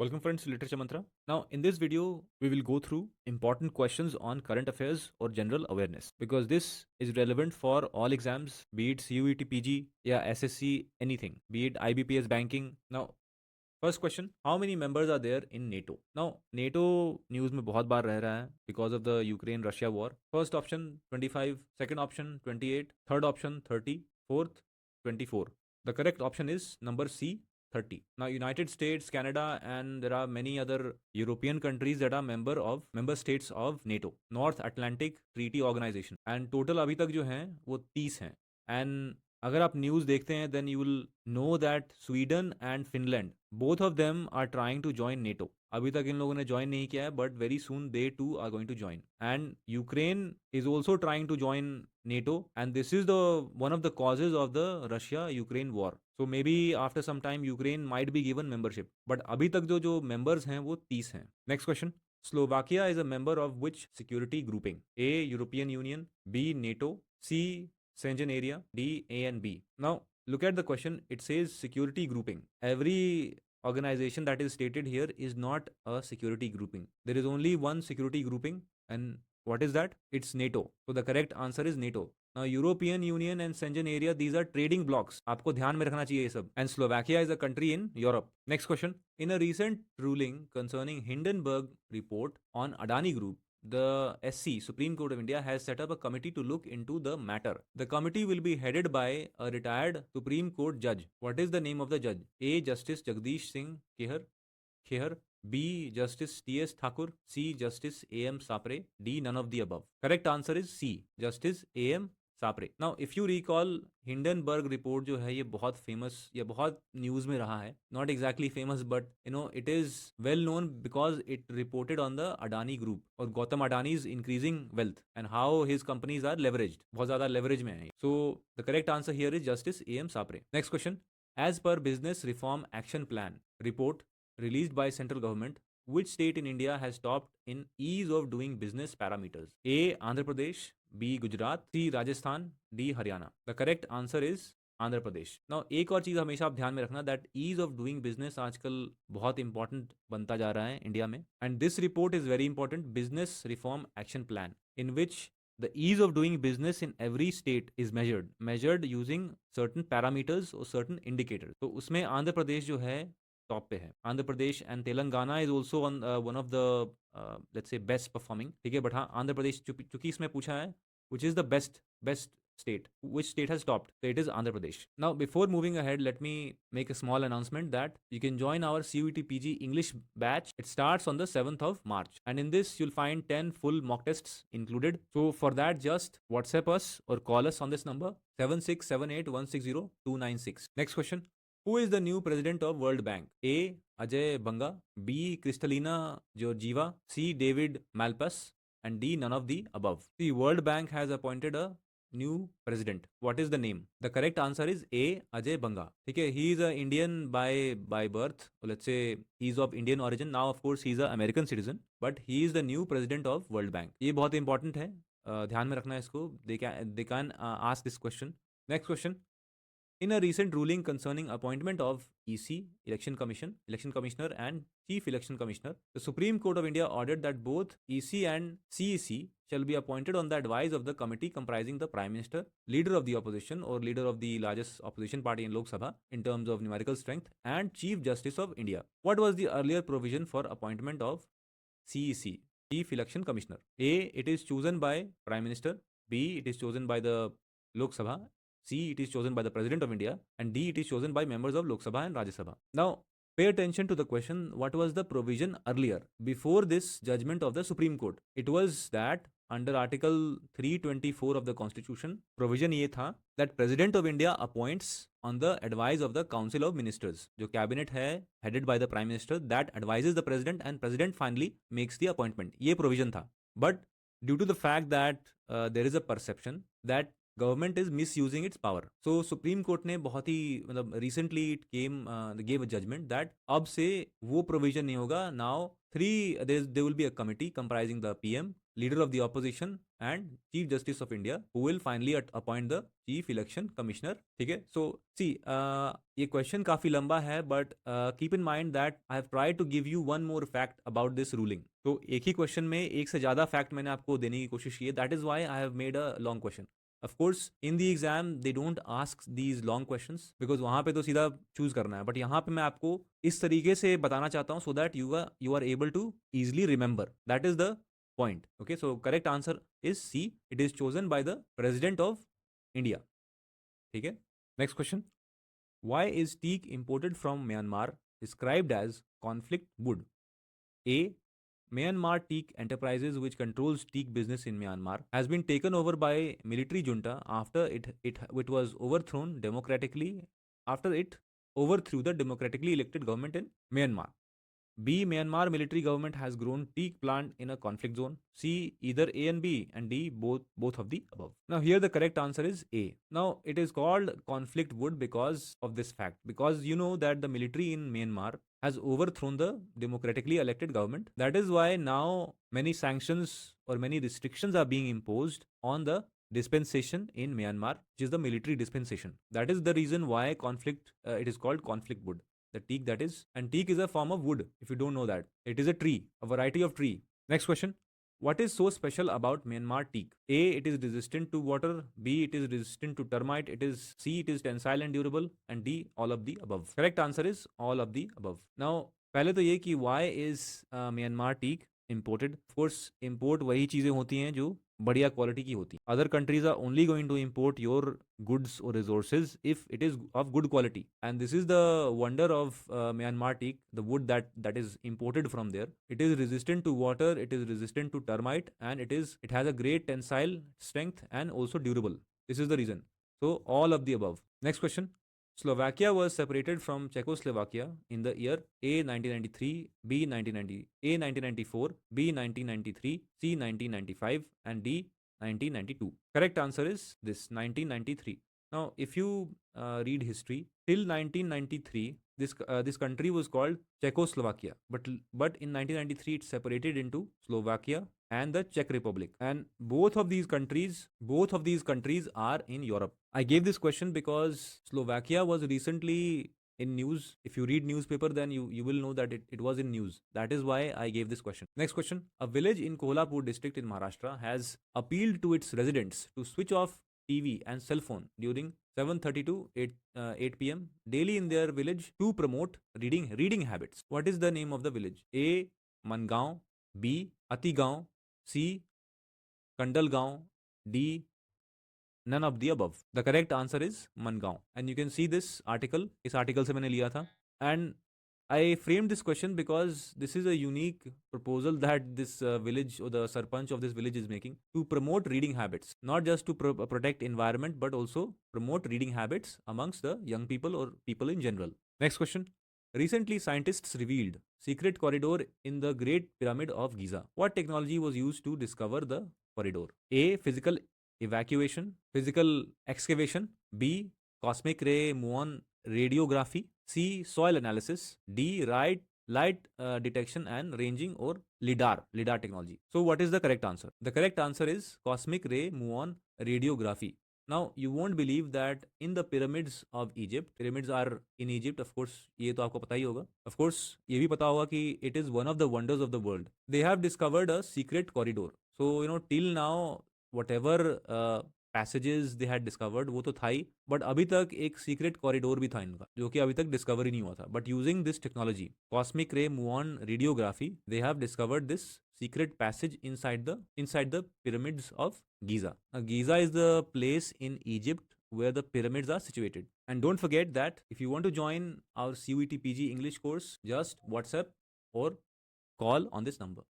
Welcome friends to Literature Mantra. Now in this video we will go through important questions on current affairs or general awareness because this is relevant for all exams, be it CUET PG, yeah, SSC, anything, be it IBPS banking. Now first question, how many members are there in NATO? Now NATO news में बहुत बार रह रहा है because of the Ukraine Russia war. First option 25, second option 28, third option 30, fourth 24. The correct option is number C, 30. Now United States, Canada, and there are many other European countries that are member states of NATO, North Atlantic Treaty Organization, and total अभी तक जो हैं वो 30 हैं. And अगर आप news देखते हैं then you will know that Sweden and Finland both of them are trying to join NATO. अभी तक इन लोगों ने ज्वाइन नहीं किया है but very soon they too are going to join. And Ukraine is also trying to join NATO and this is the one of the causes of the Russia Ukraine war. So maybe after some time Ukraine might be given membership but अभी तक जो members हैं वो 30 हैं. Next question, Slovakia is a member of which security grouping? A. European Union, B. NATO, C. Schengen area, D, A and B. Now look at the question. It says security grouping. Every organization that is stated here is not a security grouping. There is only one security grouping, and what is that? It's NATO. So the correct answer is NATO. Now European Union and Schengen area, these are trading blocks. आपको ध्यान में रखना चाहिए ये सब. And Slovakia is a country in Europe. Next question. In a recent ruling concerning Hindenburg report on Adani Group, the SC, Supreme Court of India, has set up a committee to look into the matter. The committee will be headed by a retired Supreme Court judge. What is the name of the judge? A. Justice Jagdish Singh Khehr, B. Justice T.S. Thakur, C. Justice A.M. Sapre, D. None of the above. Correct answer is C. Justice A.M. Sapre. Now if you recall Hindenburg report जो है ये बहुत famous या बहुत news में रहा है. Not exactly famous but you know it is well known because it reported on the Adani group और Gautam Adani is increasing wealth and how his companies are leveraged. बहुत ज्यादा लेवरेज में है. So the correct answer here is justice A M Sapre. Next question, as per business reform action plan report released by central government, which state in India has topped in ease of doing business parameters? A. Andhra Pradesh, B. Gujarat, C. Rajasthan, D. Haryana. The correct answer is Andhra Pradesh. Now एक और चीज़ हमेशा आप ध्यान में रखना that ease of doing business आजकल बहुत इंपॉर्टेंट बनता जा रहा है इंडिया में. And this report is very important, business reform action plan, in which the ease of doing business in every state is measured using certain parameters or certain indicators. तो उसमें आंध्र प्रदेश जो है टॉप पे है. Andhra Pradesh and Telangana is also one of the let's say best performing. ठीक है, but हाँ आंध्र प्रदेश चूंकि इसमें पूछा है which is the best state, which state has topped, so it is Andhra Pradesh. Now before moving ahead, let me make a small announcement that you can join our CUET PG English batch. It starts on the 7th of March and in this you'll find 10 full mock tests included. So for that just WhatsApp us or call us on this number 7678160296. Next question, who is the new president of World Bank? A. Ajay Banga, B. Kristalina Georgieva, C. David Malpass, and D. None of the above. The World Bank has appointed a new president. What is the name? The correct answer is A. Ajay Banga. Okay, he is a Indian by birth. Or let's say he is of Indian origin. Now of course he is an American citizen, but he is the new president of World Bank. ये बहुत important है, ध्यान में रखना है इसको. They can ask this question. Next question. In a recent ruling concerning appointment of EC, Election Commissioner and Chief Election Commissioner, the Supreme Court of India ordered that both EC and CEC shall be appointed on the advice of the committee comprising the Prime Minister, Leader of the Opposition or Leader of the largest opposition party in Lok Sabha in terms of numerical strength, and Chief Justice of India. What was the earlier provision for appointment of CEC, Chief Election Commissioner? A. It is chosen by Prime Minister. B. It is chosen by the Lok Sabha. C. It is chosen by the President of India. And D. It is chosen by members of Lok Sabha and Rajya Sabha. Now, pay attention to the question, what was the provision earlier, before this judgment of the Supreme Court? It was that under Article 324 of the Constitution, provision ये था that President of India appoints on the advice of the Council of Ministers. जो cabinet है headed by the Prime Minister, that advises the President and President finally makes the appointment. ये provision था. But due to the fact that there is a perception that government is misusing its power. So Supreme Court ने बहुत ही मतलब recently it came gave a judgement that अब से वो provision नहीं होगा. Now three there will be a committee comprising the PM, leader of the opposition and chief justice of India who will finally appoint the chief election commissioner. ठीक है. So see, ये question काफी लंबा है but keep in mind that I have tried to give you one more fact about this ruling. तो एक ही question में एक से ज्यादा फैक्ट मैंने आपको देने की कोशिश की है. That is why I have made a long question. Of course, in the exam, they don't ask these long questions because वहाँ पे तो सीधा चूज करना है. बट यहाँ पे मैं आपको इस तरीके से बताना चाहता हूँ so that you are able to easily remember. That is the point. Okay, so correct answer is C. It is chosen by the President of India. ठीक है. Next question. Why is teak imported from Myanmar described as conflict wood? A. Myanmar Teak Enterprises, which controls teak business in Myanmar, has been taken over by military junta after it was overthrown democratically after it overthrew the democratically elected government in Myanmar. B. Myanmar military government has grown teak plant in a conflict zone. C. Either A and B, and D. Both of the above. Now here the correct answer is A. Now it is called conflict wood because of this fact. Because you know that the military in Myanmar has overthrown the democratically elected government. That is why now many sanctions or many restrictions are being imposed on the dispensation in Myanmar, which is the military dispensation. That is the reason why it is called conflict wood. The teak, that is, and teak is a form of wood. If you don't know that, it is a tree, a variety of tree. Next question. What is so special about Myanmar teak? A. It is resistant to water. B. It is resistant to termite. C. It is tensile and durable. And D. All of the above. Correct answer is all of the above. Now, पहले तो ये कि why is Myanmar teak imported? Of course, import वही चीजें होती हैं जो बढ़िया क्वालिटी की होती. Other countries are only going to import your goods or resources if it is of good quality, and this is the wonder of Myanmar teak, the wood that is imported from there. It is resistant to water, it is resistant to termite, and it has a great tensile strength and also durable. This is the reason. So all of the above. Next question. Slovakia was separated from Czechoslovakia in the year A 1993, B 1990, A 1994, B 1993, C 1995, and D 1992. Correct answer is this 1993. Now, if you read history, till 1993, this country was called Czechoslovakia, but in 1993 it separated into Slovakia and the Czech Republic, and both of these countries are in Europe. I gave this question because Slovakia was recently in news. If you read newspaper, then you will know that it was in news. That is why I gave this question. Next question. A village in Kolhapur district in Maharashtra has appealed to its residents to switch off TV and cell phone during 7:30 to 8 p.m. daily in their village to promote reading habits. What is the name of the village? A. Mangaon, B. Atigaon, C. Kandalgaon, D. None of the above. The correct answer is Mangaon. And you can see this article. इस article से मैंने लिया था. And I framed this question because this is a unique proposal that this village or the sarpanch of this village is making to promote reading habits, not just to protect environment, but also promote reading habits amongst the young people or people in general. Next question. Recently, scientists revealed secret corridor in the Great Pyramid of Giza. What technology was used to discover the corridor? A. Physical evacuation, physical excavation. B. Cosmic ray muon radiography. C. Soil analysis. D. Light detection and ranging, or lidar technology. So what is the correct answer? The correct answer is cosmic ray muon radiography. Now you won't believe that in the pyramids of Egypt, pyramids are in Egypt, of course, ये तो आपको पता ही होगा. Of course, ये भी पता होगा कि it is one of the wonders of the world. They have discovered a secret corridor. So till now, whatever passages they had discovered वो तो था ही, बट अभी तक एक सीक्रेट कॉरिडोर भी था इनका जो कि अभी तक डिस्कवर ही नहीं हुआ था. But using this technology cosmic ray muon radiography, they have discovered this secret passage inside the pyramids of Giza. Now, Giza is the place in Egypt where the pyramids are situated. And don't forget that if you want to join our CUET PG English course, just WhatsApp or call on this number.